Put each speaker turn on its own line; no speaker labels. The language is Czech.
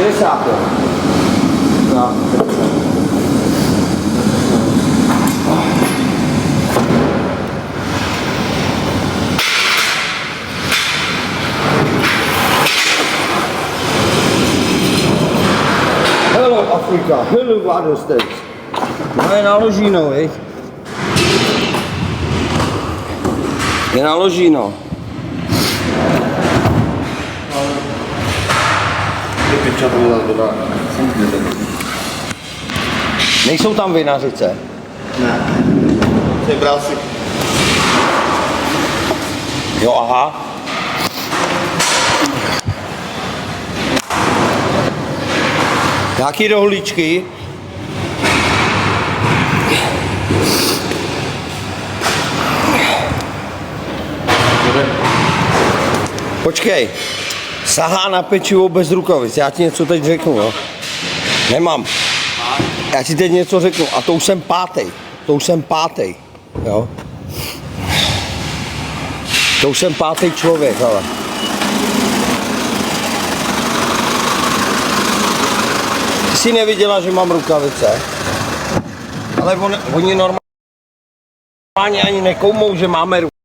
60. No. Hello Afrika, hello United States. No je na Ložíno, viď? Je na Ložíno. Nejsou tam vinařice?
Ne. To je bral si.
Jo, aha. Nějaký rohlíčky? Počkej. Sahá na pečivo bez rukavic. Já ti něco teď řeknu, jo. Nemám. Já ti teď něco řeknu. A to už jsem pátej. Jo. To už jsem pátý člověk, ale. Ty jsi neviděla, že mám rukavice? Ale oni normálně ani nekoumou, že máme rukavice.